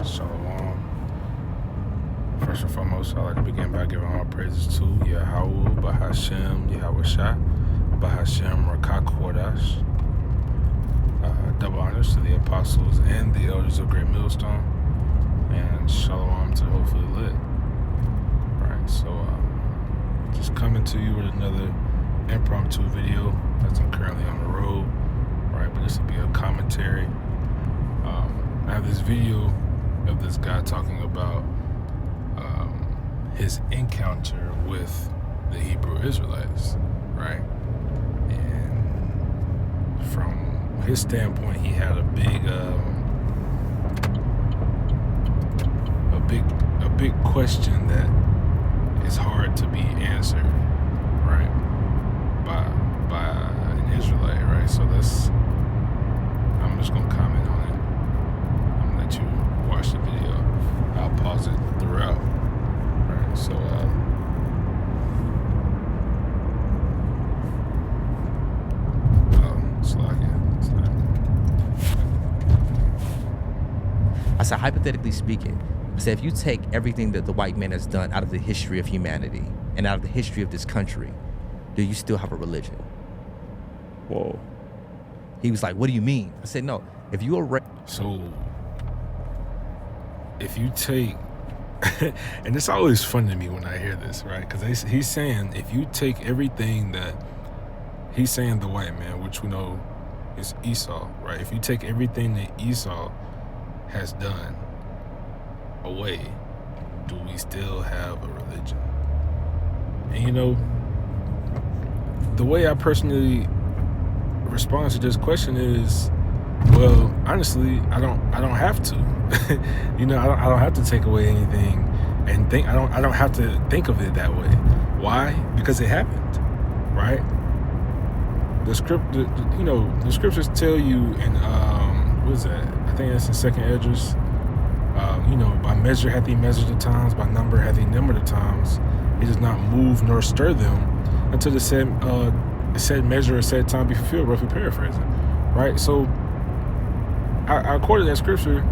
Shalom. First and foremost, I'd like to begin by giving all praises to Yahweh, Bahashem, Yahweh Shah, Bahashem, Rakak Wadash. Double honors to the apostles and the elders of Great Millstone, and Shalom to Hopefully Lit. Right, so just coming to you with another impromptu video as I'm currently on the road. Right, but this will be a commentary. I have this video of this guy talking about his encounter with the Hebrew Israelites, right? And from his standpoint, he had a big question that is hard to be answered, right? By an Israelite, right? So I'm just gonna comment on it. I'm gonna let you watch the video. I'll pause it throughout. Right, so I said, hypothetically speaking, I said, if you take everything that the white man has done out of the history of humanity and out of the history of this country, do you still have a religion? Whoa. He was like, what do you mean? I said, no, if you are... So, if you take... and it's always fun to me when I hear this, right? Because he's saying, if you take everything that... He's saying the white man, which we know is Esau, right? If you take everything that Esau has done away, do we still have a religion? And you know, the way I personally respond to this question is, well, honestly, I don't have to. You know, I don't have to take away anything and think. I don't have to think of it that way. Why? Because it happened, right? The scriptures tell you in what is that? I think that's in Second Esdras. By measure hath he measured the times, by number hath he numbered the times. He does not move nor stir them until the said measure or said time be fulfilled, roughly paraphrasing. Right? So I quoted that scripture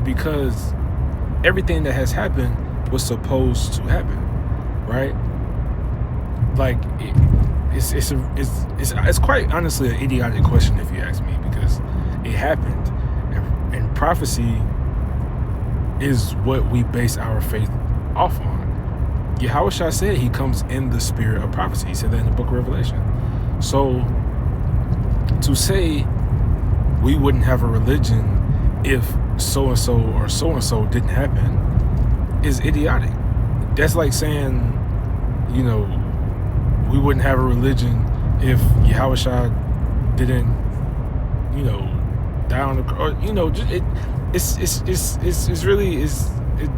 because everything that has happened was supposed to happen. Right? Like it's quite honestly an idiotic question if you ask me, because it happened, and prophecy is what we base our faith off on. Yahweh Shah said he comes in the spirit of prophecy. He said that in the book of Revelation. So to say we wouldn't have a religion if so-and-so or so-and-so didn't happen is idiotic. That's like saying, we wouldn't have a religion if Yahweh Shah didn't, die on the cross.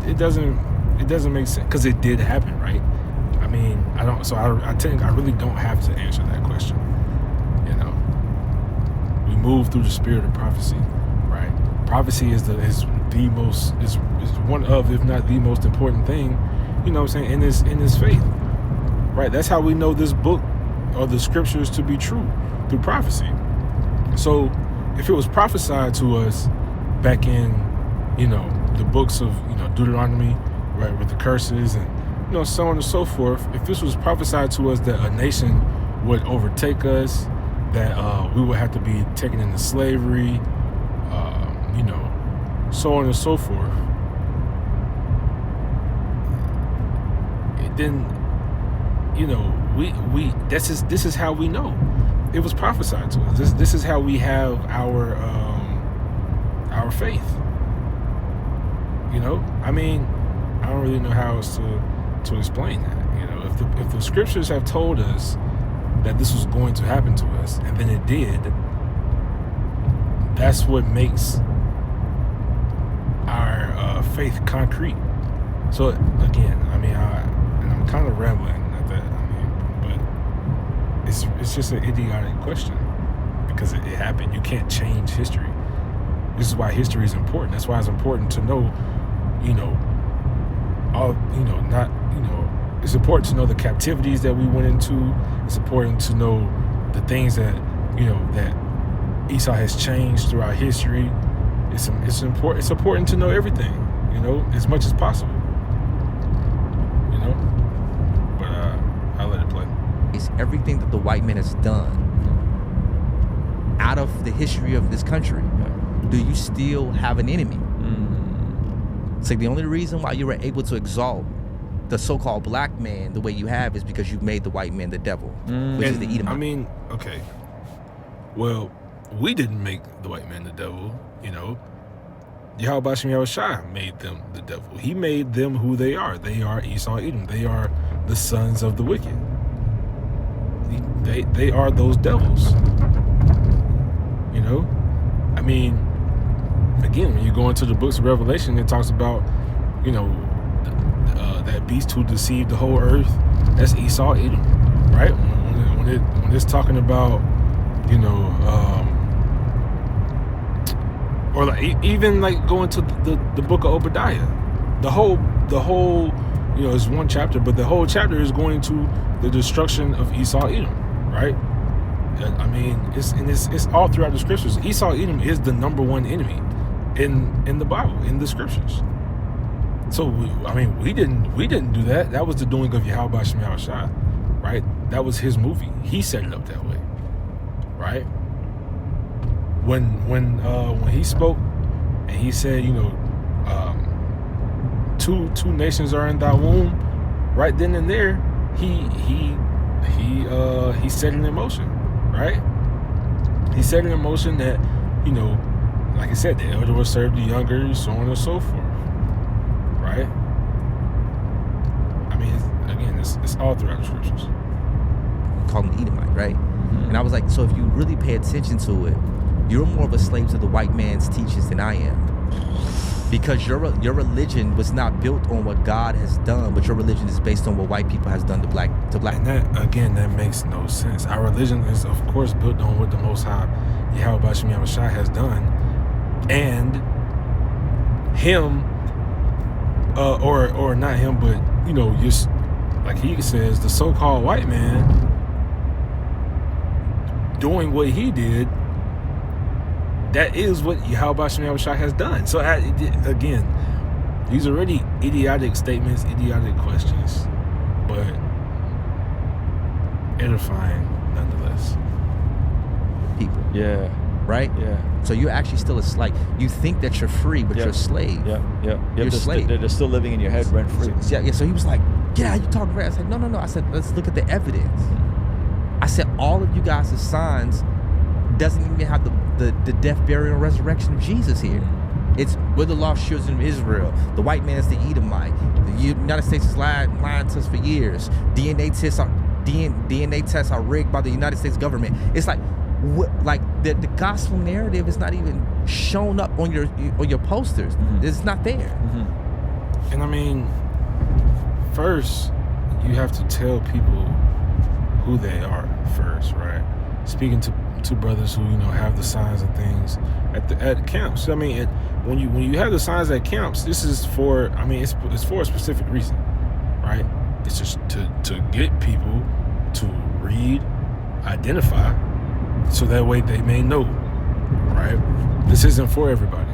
It doesn't make sense, because it did happen, right? I mean, I really don't have to answer that question. We move through the spirit of prophecy, right? Prophecy is one of, if not the most important thing, in this faith. Right, that's how we know this book or the scriptures to be true, through prophecy. So if it was prophesied to us back in, the books of, Deuteronomy, right, with the curses and, so on and so forth, if this was prophesied to us that a nation would overtake us, that we would have to be taken into slavery, so on and so forth, then, this is how we know it was prophesied to us. This is how we have our faith. I mean, I don't really know how else to explain that. If the scriptures have told us that this was going to happen to us, and then it did, that's what makes our faith concrete. So again, I'm kind of rambling at that. But it's just an idiotic question, because it happened. You can't change history. This is why history is important. That's why it's important to know, it's important to know the captivities that we went into. It's important to know the things that, that Esau has changed throughout history. It's important to know everything, you know, as much as possible, you know. But I let it play. It's everything that the white man has done out of the history of this country. Do you still have an enemy? It's like the only reason why you were able to exalt the so-called black man the way you have is because you made the white man the devil, which is the Edomite. I mean, okay. Well, we didn't make the white man the devil, you know. Yahweh Bashem Yahushua made them the devil. He made them who they are. They are Esau, Edom. They are the sons of the wicked. They are those devils. You know? I mean, again, when you go into the books of Revelation, it talks about, you know, that beast who deceived the whole earth. That's Esau, Edom, right? When it's talking about, you know, or like even like going to the book of Obadiah, the whole you know, it's one chapter, but the whole chapter is going to the destruction of Esau, Edom, right? I mean, it's all throughout the scriptures. Esau, Edom is the number one enemy in the Bible, in the scriptures. So we didn't do that. That was the doing of Yahweh Bashem Yahushua, right? That was his movie. He set it up that way, right? When he spoke and he said, you know, two nations are in thy womb, right then and there, he set it in motion, right? He set it in motion that, you know, like I said, the elder will serve the younger, so on and so forth, right? I mean, again, it's all throughout the scriptures. We call him the Edomite, right? And I was like, so if you really pay attention to it, you're more of a slave to the white man's teachings than I am. Because your religion was not built on what God has done, but your religion is based on what white people has done to black. And that makes no sense. Our religion is, of course, built on what the Most High Yahweh Bashem Yahushua has done, and him, or not him, but, you know, just like he says, the so-called white man doing what he did. That is what Yahweh Bashem Yahushua has done. So again, these are already idiotic statements, idiotic questions, but edifying nonetheless. People. Yeah. Right? Yeah. So you're actually still a slave. You think that you're free, but you're a slave. Yeah. You're a slave. They're still living in your head rent free. Yeah. So he was like, yeah, you talking right. I said, no. I said, let's look at the evidence. I said, all of you guys' signs doesn't even have the death, burial, and resurrection of Jesus here. It's we're the lost children of Israel. The white man is the Edomite. The United States is lying to us for years. DNA tests are rigged by the United States government. It's like, the gospel narrative is not even shown up on your posters. It's not there. And I mean, first you have to tell people who they are first, right? Speaking to brothers who, you know, have the signs and things at camps. I mean, when you have the signs at camps, this is for, I mean, it's for a specific reason, right? It's just to get people to read, identify, so that way they may know, right? This isn't for everybody,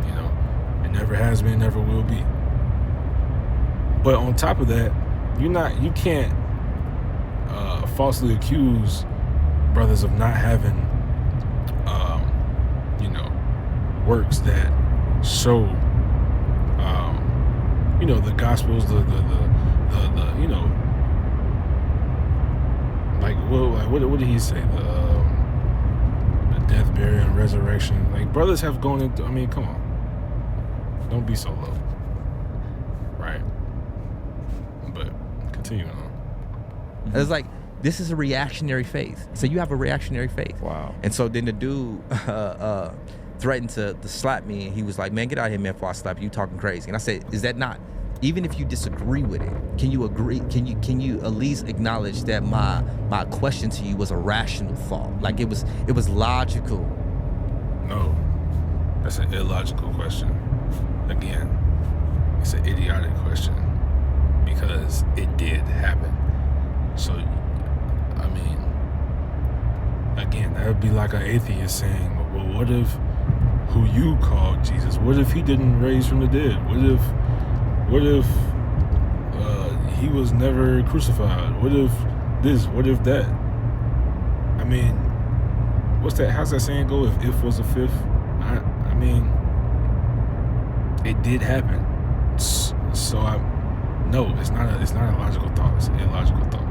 you know. It never has been, never will be. But on top of that, you can't falsely accuse brothers of not having, you know, works that show, you know, the gospels, the you know, like what did he say? The death, burial, and resurrection. Like, brothers have gone into. I mean, come on, don't be so low, right? But continuing on. It's like, this is a reactionary faith. So you have a reactionary faith. Wow. And so then the dude threatened to slap me, and he was like, man, get out of here, man, before I slap you. You talking crazy. And I said, is that not, even if you disagree with it, can you agree, can you at least acknowledge that my question to you was a rational thought? Like, it was logical. No, that's an illogical question. Again, it's an idiotic question because it did happen. So, I mean, again, that would be like an atheist saying, well, what if, who you called Jesus? What if he didn't raise from the dead? What if he was never crucified? What if this? What if that? I mean, what's that? How's that saying go? If was a fifth? I mean, it did happen. So no, it's not a logical thought. It's an illogical thought.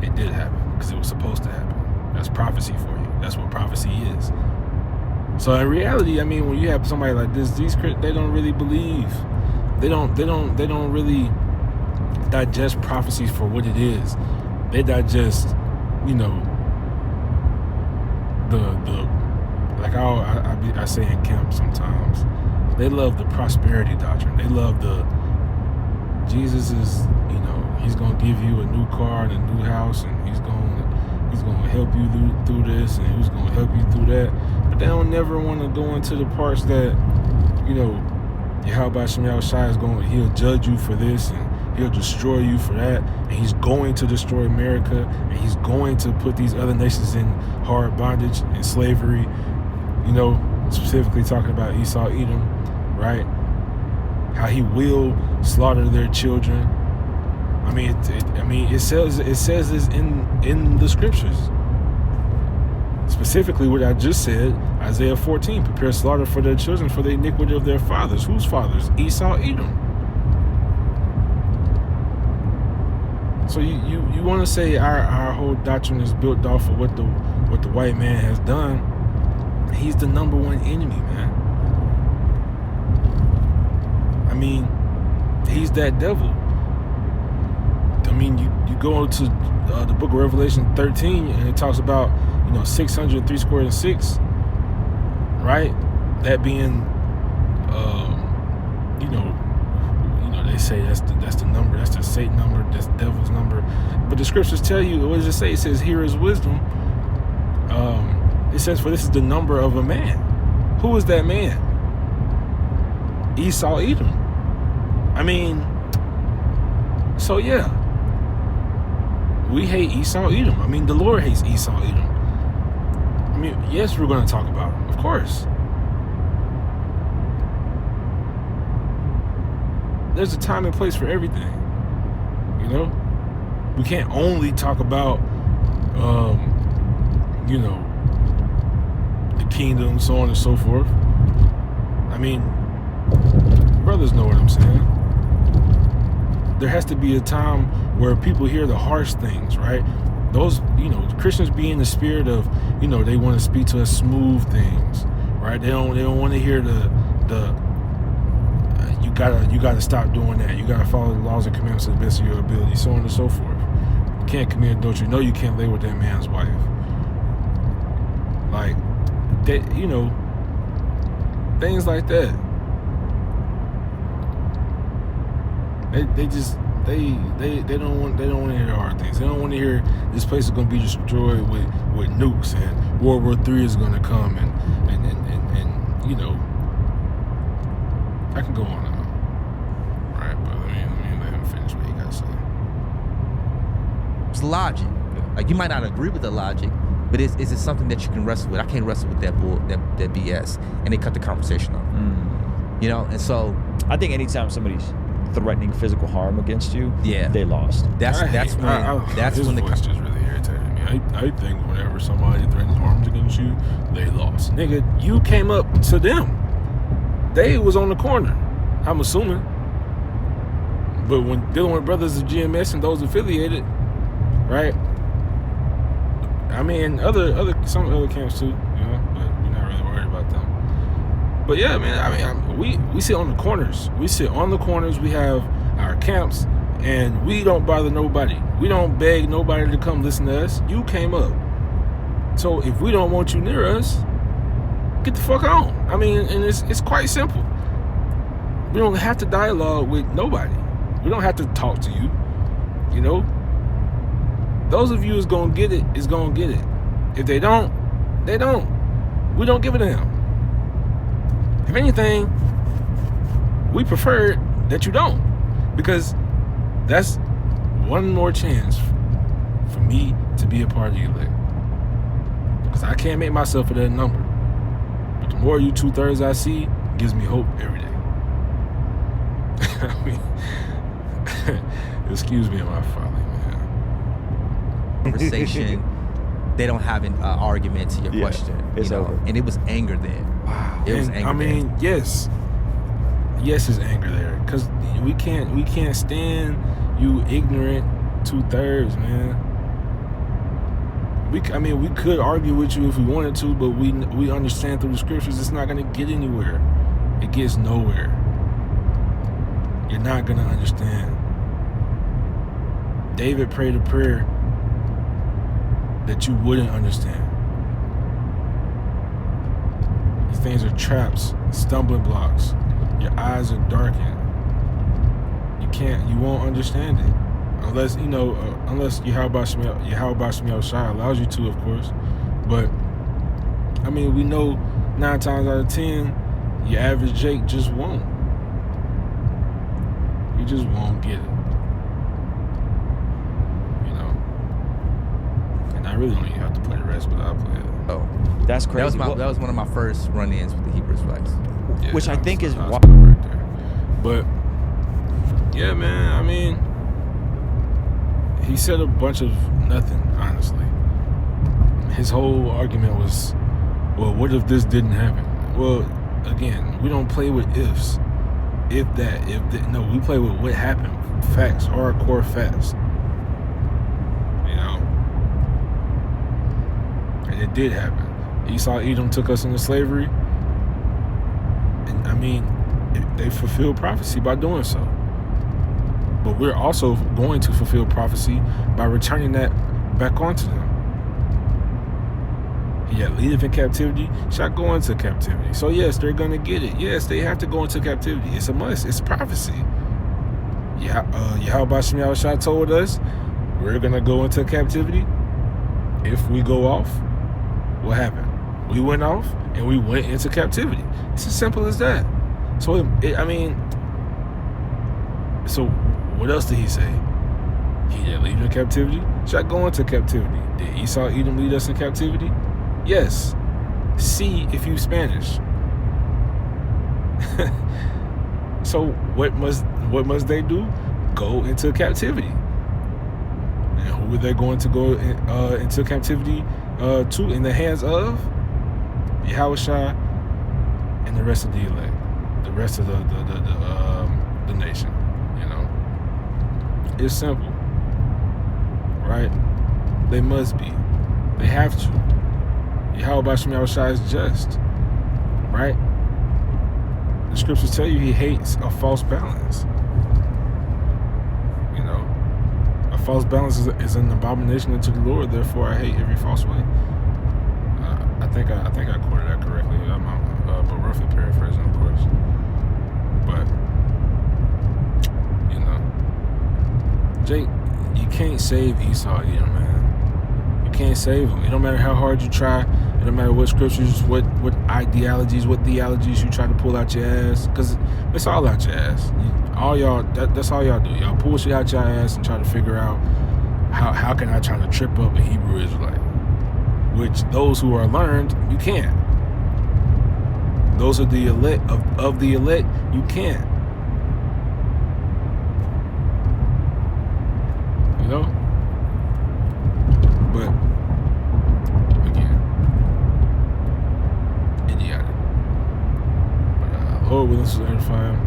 It did happen because it was supposed to happen. That's prophecy for you. That's what prophecy is. So in reality, I mean, when you have somebody like this, they don't really believe. They don't really digest prophecies for what it is. They digest, the like I say in camp sometimes. They love the prosperity doctrine. They love the Jesus is, he's gonna give you a new car and a new house, and he's gonna help you through this, and he's gonna help you through that. But they don't never want to go into the parts that, Yahweh Shem Shai he'll judge you for this, and he'll destroy you for that, and he's going to destroy America, and he's going to put these other nations in hard bondage and slavery, specifically talking about Esau, Edom, right? How he will slaughter their children. I mean, it says this in the scriptures. Specifically what I just said, Isaiah 14, prepare slaughter for their children for the iniquity of their fathers. Whose fathers? Esau, Edom. So you want to say our whole doctrine is built off of what the white man has done? He's the number one enemy, man. I mean, he's that devil. I mean, you go to the book of Revelation 13, and it talks about 603 squared and 6, right? That being, they say that's the number, that's the Satan number, that's the devil's number. But the scriptures tell you, what does it say? It says, here is wisdom. It says, for this is the number of a man. Who is that man? Esau, Edom. I mean, so yeah, we hate Esau, Edom. I mean, the Lord hates Esau, Edom. I mean, yes, we're going to talk about him, of course. There's a time and place for everything, We can't only talk about, the kingdom, so on and so forth. I mean, brothers know what I'm saying. There has to be a time where people hear the harsh things, right? Those, Christians be in the spirit of, they want to speak to us smooth things, right? They don't want to hear the you gotta stop doing that. You gotta follow the laws and commandments to the best of your ability, so on and so forth. You can't commit adultery. No, you can't lay with that man's wife. Like that, things like that. They don't want to hear hard things. They don't want to hear this place is going to be destroyed with nukes, and World War III is going to come, and I can go on and on. All right, but let me let him finish what he got to say. It's logic. Like, you might not agree with the logic, but is it something that you can wrestle with? I can't wrestle with that BS, and they cut the conversation off. And so I think anytime somebody's threatening physical harm against you, they lost. That's when the voice just really irritated me. I think whenever somebody threatens harms against you, they lost. Nigga, you came up to them. They was on the corner, I'm assuming. But when dealing with brothers of GMS and those affiliated, right? I mean, some other camps too, but we're not really worried about them. But yeah, man, I mean, we sit on the corners. We sit on the corners. We have our camps, and we don't bother nobody. We don't beg nobody to come listen to us. You came up. So if we don't want you near us, get the fuck on. I mean, and it's quite simple. We don't have to dialogue with nobody. We don't have to talk to you. Those of you is gonna get it, is gonna get it. If they don't, they don't. We don't give a damn. If anything, we prefer that you don't, because that's one more chance for me to be a part of you later. Because I can't make myself that number. But the The more you 2/3 I see gives me hope every day. I mean, excuse me, my folly, man. Conversation. They don't have an argument to your question. It's over. And it was anger there. Wow. It was anger. I mean, yes, it's anger there, because we can't stand you ignorant 2/3, man. We could argue with you if we wanted to, but we understand through the scriptures it's not gonna get anywhere. It gets nowhere. You're not gonna understand. David prayed a prayer that you wouldn't understand. These things are traps, stumbling blocks. Your eyes are darkened. You won't understand it. Unless Yahweh Shema Shai allows you to, of course. But, I mean, we know 9 times out of 10, your average Jake just won't. He just won't get it. And I really don't even have to play the rest, but I'll play it. Oh, that's crazy. That was one of my first run-ins with the Hebrew Israelites. Yeah, which I think is right there. But yeah, man, I mean, he said a bunch of nothing, honestly. His whole argument was, well, what if this didn't happen? Well, again, we don't play with ifs. If that, no, we play with what happened. Facts, hardcore facts. And it did happen. Esau, Edom took us into slavery. And I mean, they fulfilled prophecy by doing so. But we're also going to fulfill prophecy by returning that back onto them. He had leadeth in captivity, shall go into captivity. So yes, they're going to get it. Yes, they have to go into captivity. It's a must. It's prophecy. Yahweh Shema Shai told us we're going to go into captivity. If we go off, what happened? We went off and we went into captivity. It's as simple as that. So, so what else did he say? He didn't lead in captivity, shall go into captivity. Did Esau, Edom lead us in captivity? Yes. See if you Spanish. So what must they do? Go into captivity. And who are they going to go into captivity to? In the hands of Yahweh Shai and the rest of the elect, the rest of the nation. It's simple, right? They must be. They have to. Yahweh Shema Shai is just, right? The scriptures tell you he hates a false balance. A false balance is an abomination unto the Lord. Therefore, I hate every false way. I think I quoted that correctly. But roughly paraphrasing, of course. But Jake, you can't save Esau, man. You can't save him. It don't matter how hard you try. It don't matter what scriptures, what ideologies, what theologies you try to pull out your ass, because it's all out your ass. That's all y'all do. Y'all pull shit out your ass and try to figure out how can I try to trip up a Hebrew Israelite, which those who are learned, you can't. Those are the elect of the elect, you can't. But again, idiotic. But Lord willing, this is edifying.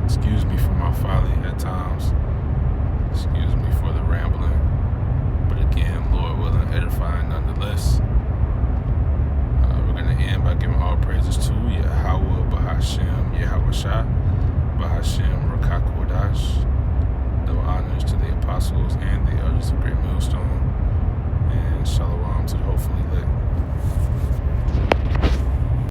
Excuse me for my folly at times. Excuse me for the rambling. But again, Lord willing, edifying nonetheless. We're going to end by giving all praises to Yahweh Bahashem, Yahweh Shai, Bahashem Rakakodash.